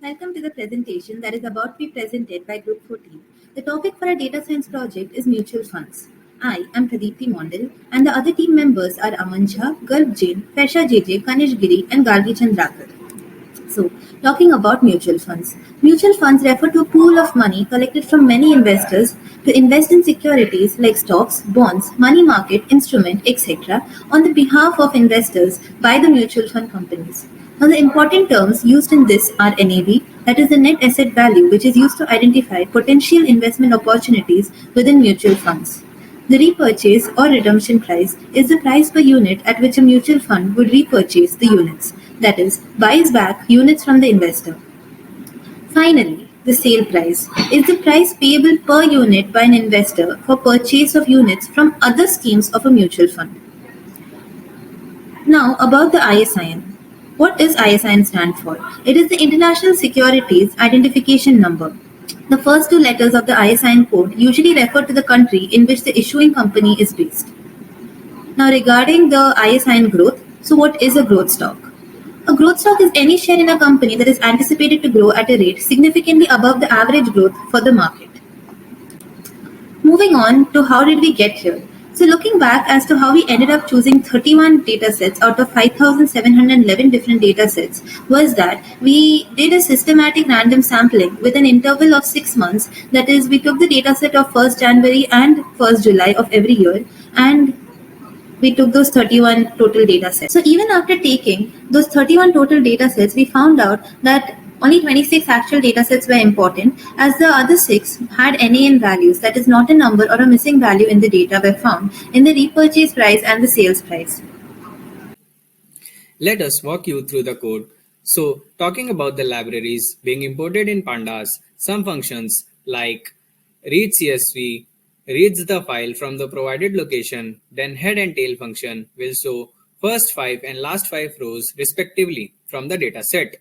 Welcome to the presentation that is about to be presented by Group 14. The topic for our data science project is mutual funds. I am Pradipti Mondal and the other team members are Aman Jha, Garv Jain, Fersha JJ, Kanishk Giri and Gargi Chandraker. So, talking about mutual funds. Mutual funds refer to a pool of money collected from many investors to invest in securities like stocks, bonds, money market, instrument, etc. on the behalf of investors by the mutual fund companies. Now, the important terms used in this are NAV, that is the net asset value, which is used to identify potential investment opportunities within mutual funds. The repurchase or redemption price is the price per unit at which a mutual fund would repurchase the units, that is, buys back units from the investor. Finally, the sale price is the price payable per unit by an investor for purchase of units from other schemes of a mutual fund. Now, about the ISIN. What does ISIN stand for? It is the International Securities Identification Number. The first two letters of the ISIN code usually refer to the country in which the issuing company is based. Now, regarding the ISIN growth, so what is a growth stock? A growth stock is any share in a company that is anticipated to grow at a rate significantly above the average growth for the market. Moving on to how did we get here? So looking back as to how we ended up choosing 31 datasets out of 5,711 different datasets was that we did a systematic random sampling with an interval of 6 months. That is, we took the dataset of 1st January and 1st July of every year and we took those 31 total data sets. So even after taking those 31 total data sets, we found out that only 26 actual data sets were important, as the other 6 had NAN values, that is not a number or a missing value in the data, were found in the repurchase price and the sales price. Let us walk you through the code. So, talking about the libraries being imported in pandas, some functions like read CSV reads the file from the provided location, then head and tail function will show first 5 and last 5 rows respectively from the data set.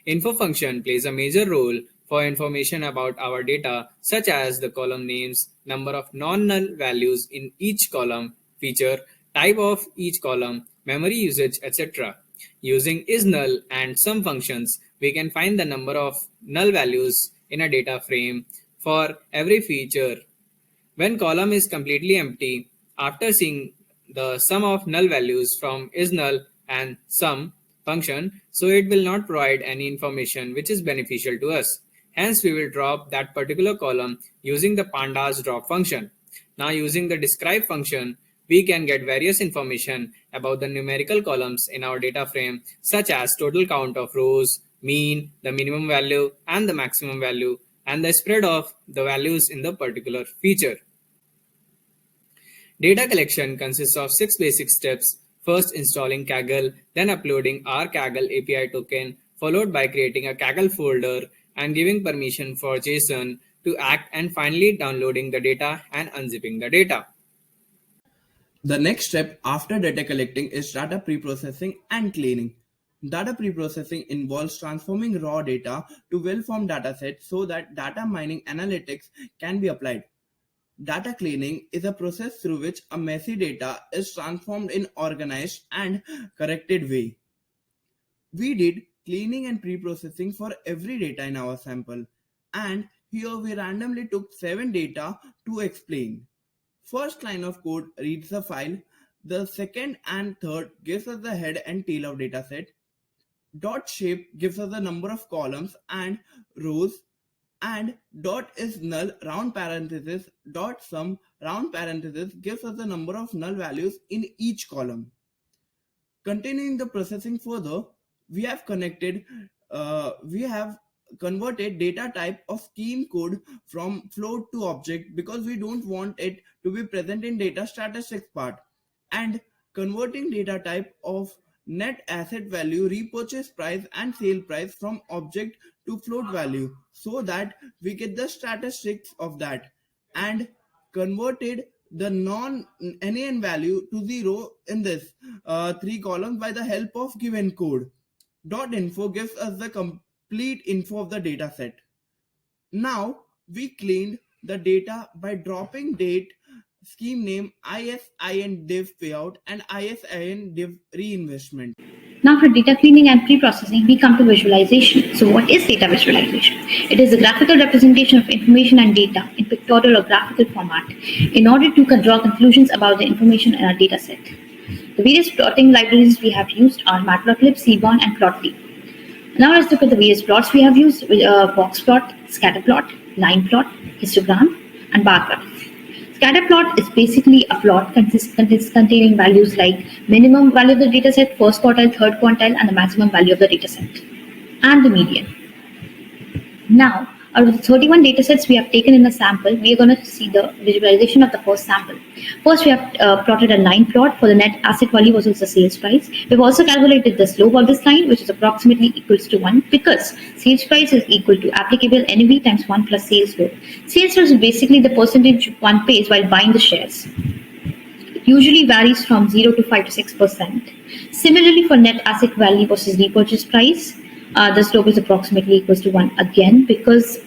Info function plays a major role for information about our data, such as the column names, number of non-null values in each column, feature, type of each column, memory usage, etc. Using isNull and some functions, we can find the number of null values in a data frame for every feature. When column is completely empty, after seeing the sum of null values from isNull and sum function, so it will not provide any information which is beneficial to us. Hence, we will drop that particular column using the pandas drop function. Now, using the describe function, we can get various information about the numerical columns in our data frame, such as total count of rows, mean, the minimum value and the maximum value, and the spread of the values in the particular feature. Data collection consists of 6 basic steps. First, installing Kaggle, then uploading our Kaggle API token, followed by creating a Kaggle folder and giving permission for JSON to act, and finally downloading the data and unzipping the data. The next step after data collecting is data preprocessing and cleaning. Data preprocessing involves transforming raw data to well-formed datasets so that data mining analytics can be applied. Data cleaning is a process through which a messy data is transformed in organized and corrected way. We did cleaning and preprocessing for every data in our sample, and here we randomly took 7 data to explain. First line of code reads the file. The second and third gives us the head and tail of dataset. Dot shape gives us the number of columns and rows, and dot is null round parenthesis dot sum round parenthesis gives us the number of null values in each column. Continuing the processing further, we have converted data type of scheme code from float to object because we don't want it to be present in data statistics part, and converting data type of net asset value, repurchase price and sale price from object to float value so that we get the statistics of that, and converted the non-NaN value to 0 in this 3 columns by the help of given code. Dot info gives us the complete info of the data set. Now we cleaned the data by dropping date, scheme name, ISIN div payout and ISIN div reinvestment. Now for data cleaning and pre-processing, we come to visualization. So what is data visualization? It is a graphical representation of information and data in pictorial or graphical format in order to draw conclusions about the information in our data set. The various plotting libraries we have used are Matplotlib, Seaborn, and Plotly. Now let's look at the various plots we have used: box plot, scatter plot, line plot, histogram, and bar plot. Scatter plot is basically a plot containing values like minimum value of the dataset, first quartile, third quantile, and the maximum value of the dataset, and the median. Now, out of the 31 datasets we have taken in the sample, we are going to see the visualization of the first sample. First, we have plotted a line plot for the net asset value versus the sales price. We've also calculated the slope of this line, which is approximately equals to 1, because sales price is equal to applicable NAV times 1 plus sales slope. Sales slope is basically the percentage one pays while buying the shares. It usually varies from 0 to 5 to 6%. Similarly, for net asset value versus repurchase price, the slope is approximately equals to 1 again, because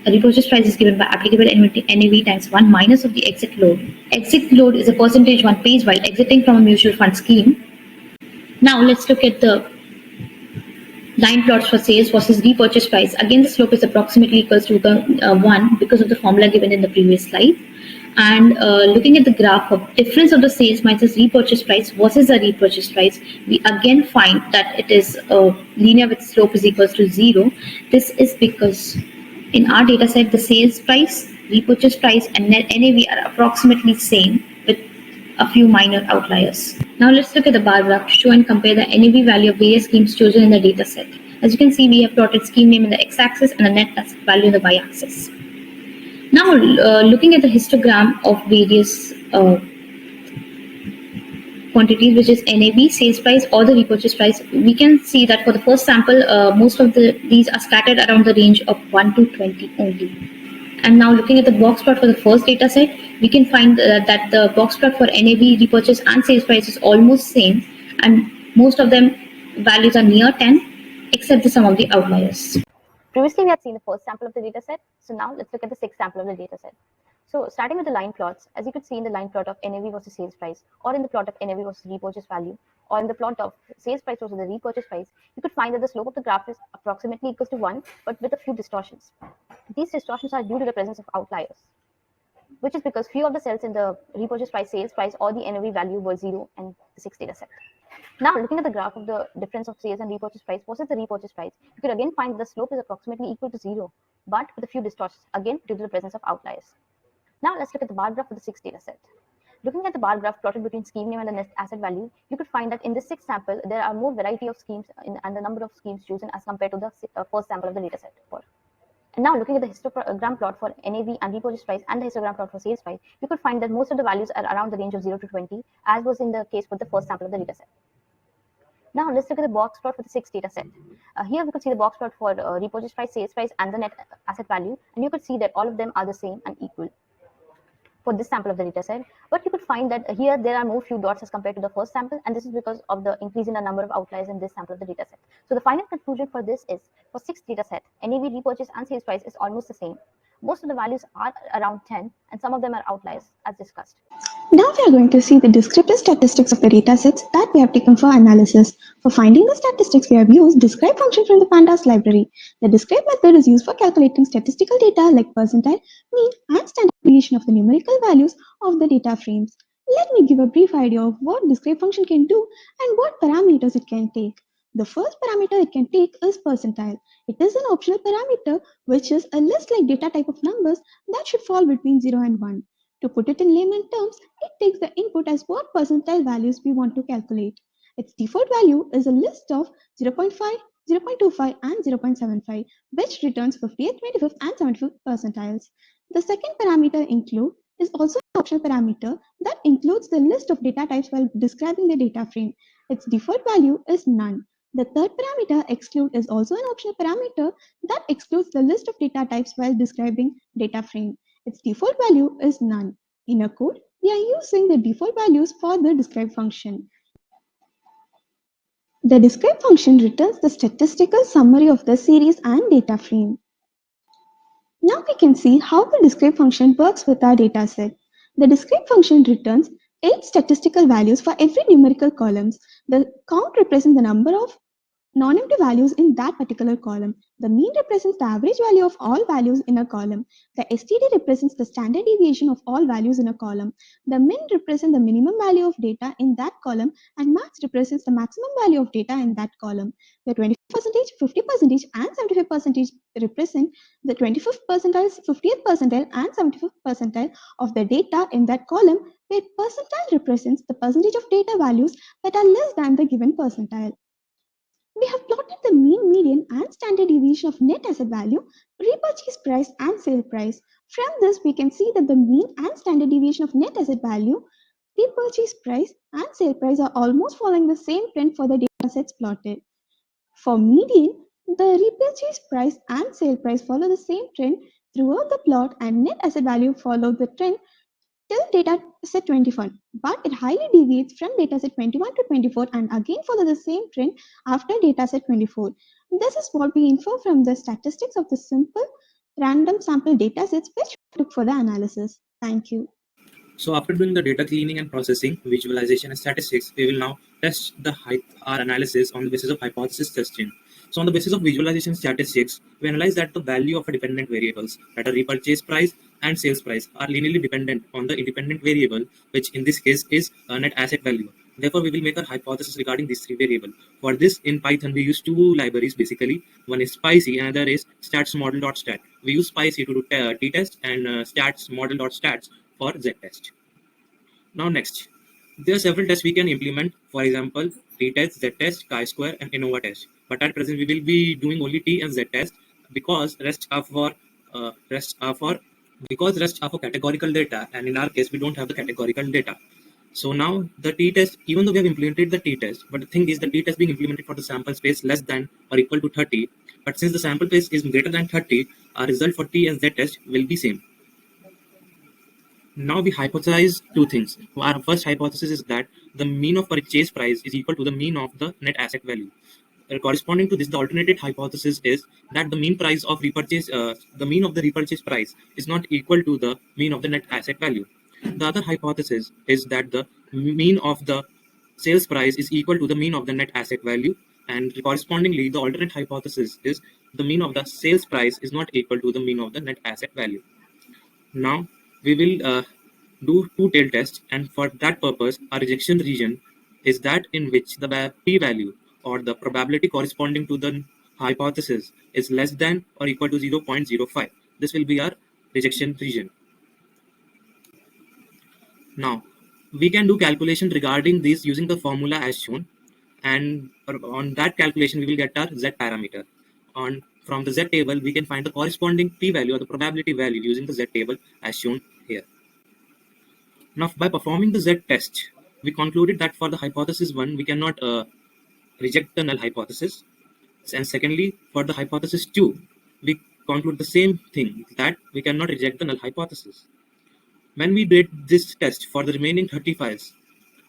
a repurchase price is given by applicable NAV times 1 minus of the exit load. Exit load is a percentage one pays while exiting from a mutual fund scheme. Now let's look at the line plots for sales versus repurchase price. Again, the slope is approximately equals to 1 because of the formula given in the previous slide. And looking at the graph of difference of the sales minus repurchase price versus the repurchase price, we again find that it is linear with slope is equals to 0. This is because in our data set, the sales price, repurchase price, and net NAV are approximately same with a few minor outliers. Now let's look at the bar graph to show and compare the NAV value of various schemes chosen in the data set. As you can see, we have plotted scheme name in the x-axis and the net asset value in the y-axis. Now, looking at the histogram of various quantities, which is NAV, sales price, or the repurchase price, we can see that for the first sample, most of these are scattered around the range of 1 to 20 only. And now looking at the box plot for the first data set, we can find that the box plot for NAV, repurchase, and sales price is almost same, and most of them values are near 10, except the some of the outliers. Previously, we had seen the first sample of the dataset. So now let's look at the sixth sample of the dataset. So starting with the line plots, as you could see in the line plot of NAV versus sales price, or in the plot of NAV versus repurchase value, or in the plot of sales price versus the repurchase price, you could find that the slope of the graph is approximately equals to 1, but with a few distortions. These distortions are due to the presence of outliers, which is because few of the cells in the repurchase price, sales price, or the NAV value were 0 in the sixth dataset. Now, looking at the graph of the difference of sales and repurchase price versus the repurchase price, you could again find the slope is approximately equal to 0, but with a few distortions, again due to the presence of outliers. Now, let's look at the bar graph for the sixth dataset. Looking at the bar graph plotted between scheme name and the net asset value, you could find that in this sixth sample, there are more variety of schemes and the number of schemes chosen as compared to the first sample of the dataset. And now, looking at the histogram plot for NAV and repurchase price and the histogram plot for sales price, you could find that most of the values are around the range of 0 to 20, as was in the case with the first sample of the dataset. Now let's look at the box plot for the sixth data set. Here we could see the box plot for repurchase price, sales price, and the net asset value, and you could see that all of them are the same and equal for this sample of the data set. But you could find that here there are more few dots as compared to the first sample, and this is because of the increase in the number of outliers in this sample of the data set. So the final conclusion for this is, for sixth data set, NAV, repurchase, and sales price is almost the same. Most of the values are around 10, and some of them are outliers, as discussed. Now we are going to see the descriptive statistics of the datasets that we have taken for analysis. For finding the statistics, we have used describe function from the pandas library. The describe method is used for calculating statistical data like percentile, mean, and standard deviation of the numerical values of the data frames. Let me give a brief idea of what describe function can do and what parameters it can take. The first parameter it can take is percentile. It is an optional parameter which is a list-like data type of numbers that should fall between 0 and 1. To put it in layman terms, it takes the input as what percentile values we want to calculate. Its default value is a list of 0.5, 0.25, and 0.75, which returns 50th, 25th, and 75th percentiles. The second parameter include is also an optional parameter that includes the list of data types while describing the data frame. Its default value is none. The third parameter exclude is also an optional parameter that excludes the list of data types while describing data frame. Its default value is none. In a code, we are using the default values for the describe function. The describe function returns the statistical summary of the series and data frame. Now we can see how the describe function works with our dataset. The describe function returns 8 statistical values for every numerical columns. The count represents the number of non-empty values in that particular column. The mean represents the average value of all values in a column. The STD represents the standard deviation of all values in a column. The min represents the minimum value of data in that column, and max represents the maximum value of data in that column. The 20%, 50%, and 75% represent the 25th percentile, 50th percentile, and 75th percentile of the data in that column, where percentile represents the percentage of data values that are less than the given percentile. We have plotted the mean, median, and standard deviation of net asset value, repurchase price, and sale price. From this, we can see that the mean and standard deviation of net asset value, repurchase price, and sale price are almost following the same trend for the data sets plotted. For median, the repurchase price and sale price follow the same trend throughout the plot, and net asset value follow the trend till data set 21, but it highly deviates from data set 21 to 24 and again follow the same trend after data set 24. This is what we infer from the statistics of the simple random sample data sets which we took for the analysis. Thank you. So after doing the data cleaning and processing, visualization and statistics, we will now test our analysis on the basis of hypothesis testing. So on the basis of visualization statistics, we analyze that the value of a dependent variables, that are repurchase price and sales price, are linearly dependent on the independent variable, which in this case is net asset value. Therefore, we will make a hypothesis regarding these three variables. For this, in Python, we use two libraries basically. One is SPICY, another is statsmodel.stat. We use SPICY to do t-test and statsmodel.stats for z-test. Now next, there are several tests we can implement. For example, t-test, z-test, chi-square, and ANOVA test. But at present, we will be doing only t and z-test because rest are for categorical data, and in our case, we don't have the categorical data. So now the t-test, even though we have implemented the t-test, but the thing is the t-test being implemented for the sample space less than or equal to 30. But since the sample space is greater than 30, our result for t and z-test will be same. Now we hypothesize two things. Our first hypothesis is that the mean of purchase price is equal to the mean of the net asset value. Corresponding to this, the alternative hypothesis is that the mean price of the mean of the repurchase price is not equal to the mean of the net asset value. The other hypothesis is that the mean of the sales price is equal to the mean of the net asset value, and correspondingly, the alternate hypothesis is the mean of the sales price is not equal to the mean of the net asset value. Now we will do two-tailed test, and for that purpose, our rejection region is that in which the p-value or the probability corresponding to the hypothesis is less than or equal to 0.05. This will be our rejection region. Now, we can do calculation regarding this using the formula as shown, and on that calculation, we will get our z parameter. From the z table, we can find the corresponding p-value or the probability value using the z table as shown here. Now, by performing the z-test, we concluded that for the hypothesis 1, we cannot reject the null hypothesis. And secondly, for the hypothesis 2, we conclude the same thing, that we cannot reject the null hypothesis. When we did this test for the remaining 30 files,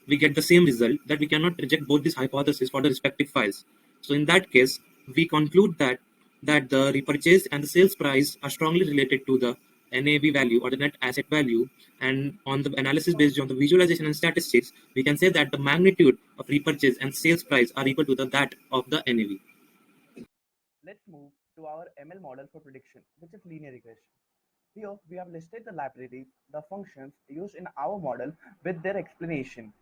we get the same result, that we cannot reject both these hypotheses for the respective files. So in that case, we conclude that the repurchase and the sales price are strongly related to the NAV value or the net asset value, and on the analysis based on the visualization and statistics, we can say that the magnitude of repurchase and sales price are equal to that of the NAV. Let's move to our ML model for prediction, which is linear regression. Here we have listed the libraries, the functions used in our model with their explanation.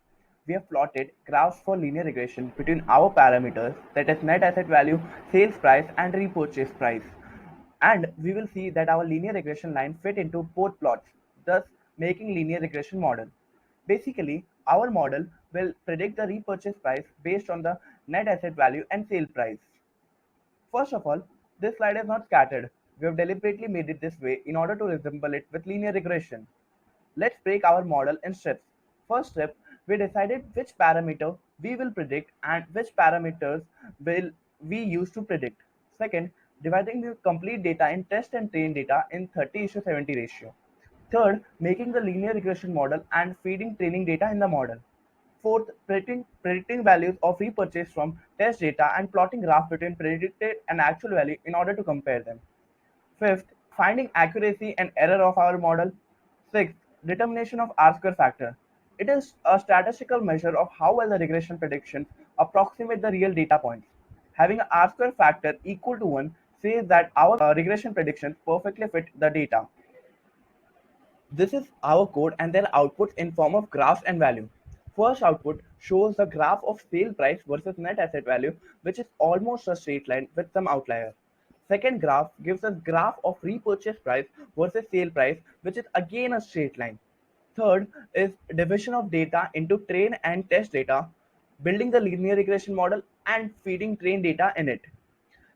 We have plotted graphs for linear regression between our parameters, that is net asset value, sales price, and repurchase price. And we will see that our linear regression line fit into both plots, thus making linear regression model. Basically, our model will predict the repurchase price based on the net asset value and sale price. First of all, this slide is not scattered. We have deliberately made it this way in order to resemble it with linear regression. Let's break our model in steps. First step, we decided which parameter we will predict and which parameters will we use to predict. Second, dividing the complete data in test and train data in 30:70 ratio. Third, making the linear regression model and feeding training data in the model. Fourth, predicting values of repurchase from test data and plotting graph between predicted and actual value in order to compare them. Fifth, finding accuracy and error of our model. Sixth, determination of R-square factor. It is a statistical measure of how well the regression predictions approximate the real data points. Having an R-square factor equal to 1 says that our regression predictions perfectly fit the data. This is our code and their outputs in form of graphs and value. First output shows the graph of sale price versus net asset value, which is almost a straight line with some outlier. Second graph gives us graph of repurchase price versus sale price, which is again a straight line. Third is division of data into train and test data, building the linear regression model and feeding train data in it.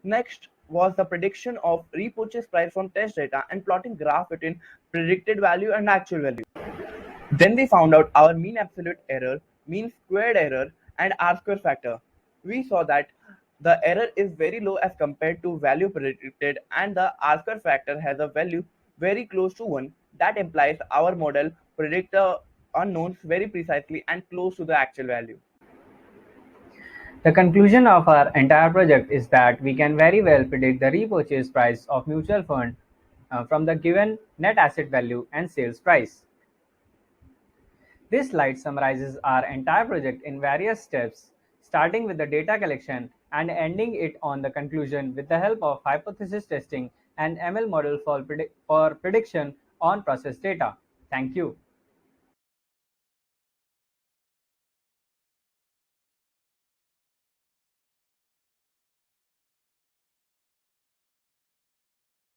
Next was the prediction of repurchase price from test data and plotting graph between predicted value and actual value. Then we found out our mean absolute error, mean squared error, and R-square factor. We saw that the error is very low as compared to value predicted, and the R-square factor has a value very close to 1. That implies our model predict the unknowns very precisely and close to the actual value. The conclusion of our entire project is that we can very well predict the repurchase price of mutual fund from the given net asset value and sales price. This slide summarizes our entire project in various steps, starting with the data collection and ending it on the conclusion with the help of hypothesis testing and ML model for prediction on process data. Thank you.